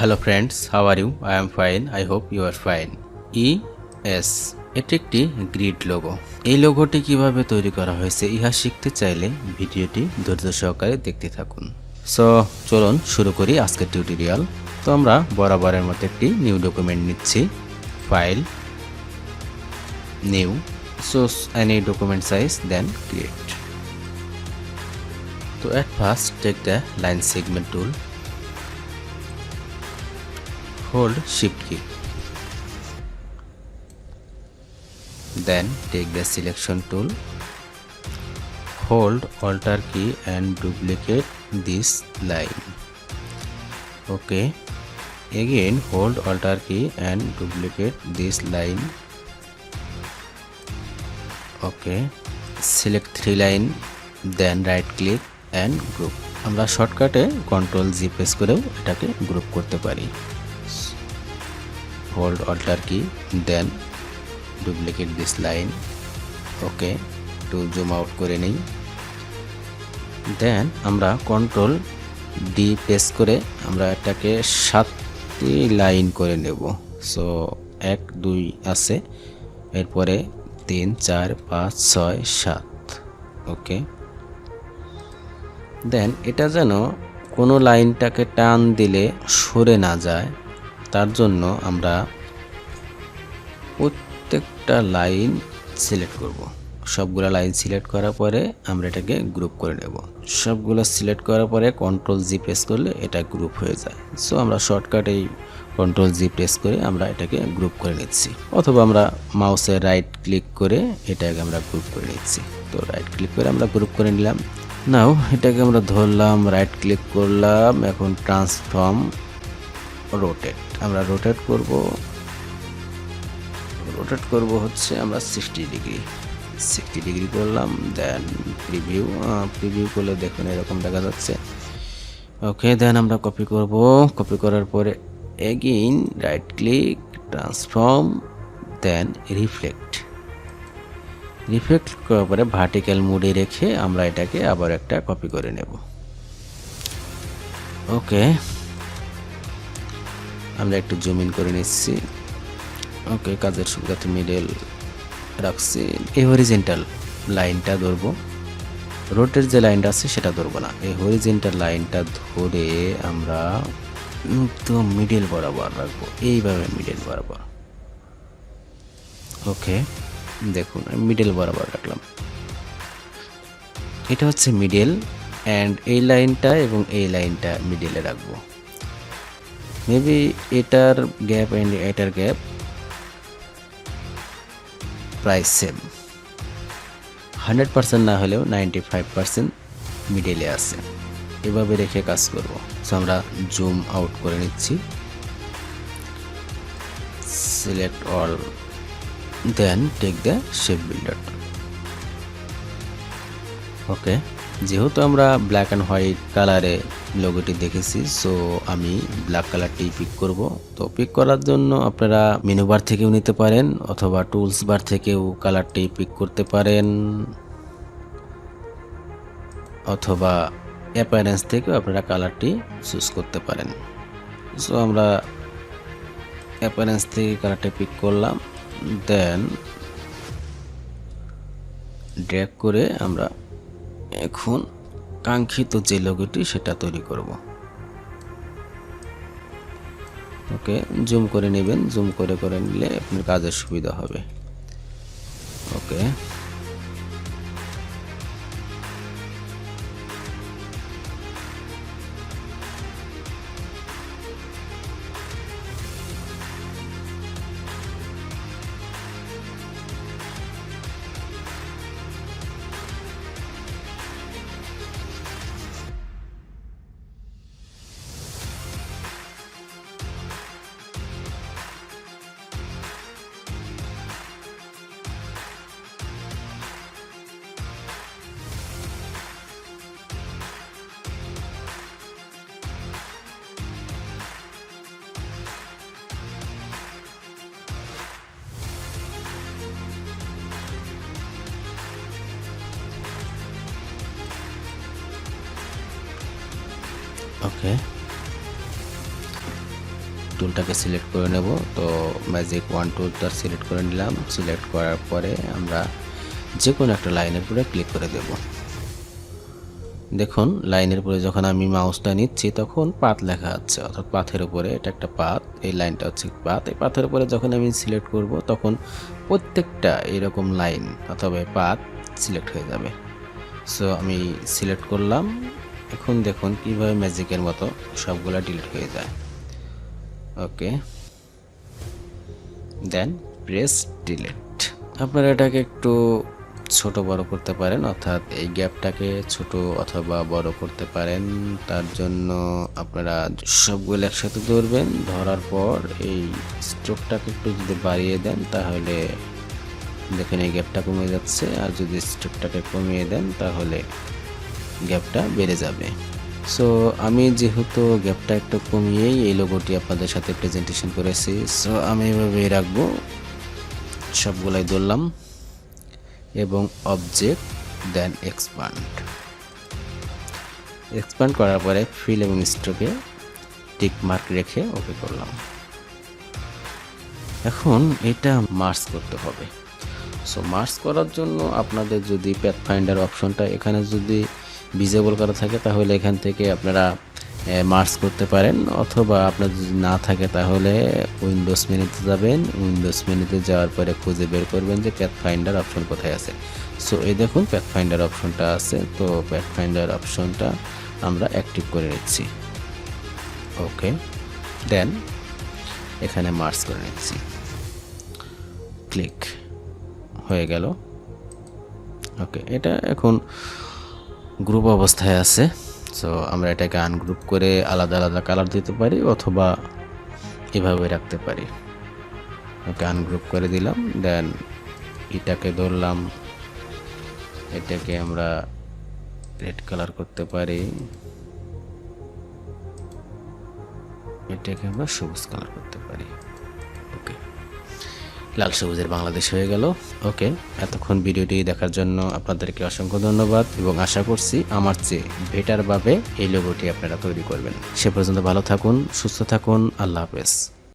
Hello friends, how are you? I am fine, I hope you are fine. ES এটি একটি grid logo. এই লোগোটি কিভাবে তৈরি করা হয়েছে ইহা শিখতে চাইলে ভিডিওটি ধৈর্য সহকারে দেখতে থাকুন। সো চলুন শুরু করি আজকের টিউটোরিয়াল। তো আমরা বরাবরের মতো একটি নিউ ডকুমেন্ট নিচ্ছি, file, new, choose any document size, then create. So at first take the line segment tool, hold shift key, then take the selection tool, hold alter key and duplicate this line. Okay, again hold alter key and duplicate this line. Okay, select 3 line, then right click and group. আমরা শর্টকাটে control জি press করেও এটাকে group করতে পারি। Hold alter কি, দেন duplicate this line. ওকে, একটু zoom out করে নেই। দেন আমরা কন্ট্রোল ডি প্রেস করে আমরা এটাকে 7টি লাইন করে নেব। সো 1 2 আছে, এরপরে 3 4 5 6 7। ওকে, দেন এটা যেন কোনো লাইনটাকে টান দিলে সরে না যায়, তার জন্য আমরা প্রত্যেকটা লাইন সিলেক্ট করব। সবগুলা লাইন সিলেক্ট করার পরে আমরা এটাকে গ্রুপ করে নেব। সবগুলো সিলেক্ট করার পরে কন্ট্রোল জি প্রেস করলে এটা গ্রুপ হয়ে যায়। সো আমরা শর্টকাটেই কন্ট্রোল জি প্রেস করে আমরা এটাকে গ্রুপ করে নিচ্ছি, অথবা আমরা মাউসের রাইট ক্লিক করে এটাকে আমরা গ্রুপ করে নিচ্ছি। তো রাইট ক্লিক করে আমরা গ্রুপ করে নিলাম। নাও এটাকে আমরা ধরলাম, রাইট ক্লিক করলাম, এখন ট্রান্সফর্ম রোটেট। আমরা রোটেট করব হচ্ছে আমরা 60 ডিগ্রি করলাম। দেন প্রিভিউ করলে দেখুন এরকম দেখা যাচ্ছে। ওকে, দেন আমরা কপি করার পরে এগেইন রাইট ক্লিক, ট্রান্সফর্ম, দেন রিফ্লেক্ট করার পরে ভার্টিক্যাল মোডে রেখে আমরা এটাকে আবার একটা কপি করে নেব। ওকে, আমরা একটু জুম ইন করে নিচ্ছি। ওকে, কাজের সুবিধাতে মিডল রাখছি। এই হরিজেন্টাল লাইনটা ধরবো, রোটের যে লাইনটা আছে সেটা ধরবো না। এই হরিজেন্টাল লাইনটা ধরে আমরা তো মিডল বরাবর রাখবো, এইভাবে মিডল বরাবর। ওকে, দেখুন আমি মিডল বরাবর রাখলাম। এটা হচ্ছে মিডল, অ্যান্ড এই লাইনটা এবং এই লাইনটা মিডলে রাখবো। মেবি এটার গ্যাপ অ্যান্ড এটার গ্যাপ প্রায় সেম, 100% না হলেও 95% মিডলে আছে। এভাবে রেখে কাজ করব। সো আমরা জুম আউট করে নিচ্ছি, select all, then take the shape builder. Okay, যেহেতু আমরা ব্ল্যাক অ্যান্ড হোয়াইট কালারে লোগোটি দেখেছি, সো আমি ব্ল্যাক কালারটি পিক করব। তো পিক করার জন্য আপনারা মেনু বার থেকেও নিতে পারেন, অথবা টুলস বার থেকেও কালারটি পিক করতে পারেন, অথবা অ্যাপিয়ারেন্স থেকেও আপনারা কালারটি চুজ করতে পারেন। সো আমরা অ্যাপিয়ারেন্স থেকে কালারটি পিক করলাম, দেন ড্র্যাগ করে আমরা এখন কাঙ্ক্ষিত যে লোগোটি সেটা তৈরি করব। ওকে, জুম করে নেবেন, জুম করে নিলে আপনার কাজের সুবিধা হবে। ওকে, ওকে, টুলটাকে সিলেক্ট করে নেব। তো ম্যাজিক ওয়ান টুলটা সিলেক্ট করে নিলাম। সিলেক্ট করার পরে আমরা যে কোনো একটা লাইনের উপরে ক্লিক করে দেব। দেখুন লাইনের উপরে যখন আমি মাউসটা নিচ্ছি তখন পাথ লেখা আছে, অর্থাৎ পাথের উপরে এটা একটা পাথ, এই লাইনটা হচ্ছে পাথ। এই পাথের উপরে যখন আমি সিলেক্ট করব তখন প্রত্যেকটা এরকম লাইন অথবা পাথ সিলেক্ট হয়ে যাবে। সো আমি সিলেক্ট করলাম। এখন দেখুন কিভাবে ম্যাজিকের মতো সবগুলা ডিলিট হয়ে যায়। ওকে, দেন প্রেস ডিলিট। আপনারা এটাকে একটু ছোট বড় করতে পারেন, অর্থাৎ এই গ্যাপটাকে ছোট অথবা বড় করতে পারেন। তার জন্য আপনারা সবগুলো একসাথে ধরবেন, ধরার পর এই স্ট্রোকটাকে একটু যদি বাড়িয়ে দেন তাহলে দেখেন এই গ্যাপটা কমে যাচ্ছে, আর যদি স্ট্রোকটাকে কমিয়ে দেন তাহলে গ্যাপটা বেড়ে যাবে। সো আমি যেহেতু গ্যাপটা একটু কমিয়েই এই লোগোটি আপনাদের সাথে প্রেজেন্টেশন করেছি, সো আমি এভাবেই রাখবো। সবগুলাই ধরলাম এবং অবজেক্ট দেন এক্সপ্যান্ড করার পরে ফিল এবং স্ট্রোকে টিক মার্ক রেখে ওকে করলাম। এখন এটা মার্জ করতে হবে। সো মার্জ করার জন্য আপনাদের যদি প্যাথফাইন্ডার অপশনটা এখানে যদি ভিজিবল করা থাকে তাহলে এখান থেকে আপনারা মার্জ করতে পারেন, অথবা আপনার যদি না থাকে তাহলে উইন্ডোজ মেনুতে যাবেন। উইন্ডোজ মেনুতে যাওয়ার পরে খুঁজে বের করবেন যে প্যাথফাইন্ডার অপশন কোথায় আছে। সো এই দেখুন প্যাথফাইন্ডার অপশনটা আছে, তো প্যাথফাইন্ডার অপশনটা আমরা অ্যাক্টিভ করে নিচ্ছি। ওকে, দেন এখানে মার্জ করে নিচ্ছি, ক্লিক হয়ে গেল। ওকে, এটা এখন গ্রুপ অবস্থায় আছে। সো আমরা এটাকে আনগ্রুপ করে আলাদা আলাদা কালার দিতে পারি অথবা এভাবে রাখতে পারি। ওকে, আনগ্রুপ করে দিলাম। দেন এটাকে ধরলাম, এটাকে আমরা রেড কালার করতে পারি, এটাকে আমরা সবুজ কালার করতে পারি। ওকে, লাল সবুজের বাংলাদেশ হয়ে গেল। ওকে, এতক্ষণ ভিডিওটি দেখার জন্য আপনাদেরকে অসংখ্য ধন্যবাদ এবং আশা করছি আমার চেয়ে বেটারভাবে এই লোগোটি আপনারা তৈরি করবেন। সে পর্যন্ত ভালো থাকুন, সুস্থ থাকুন, আল্লাহ হাফেজ।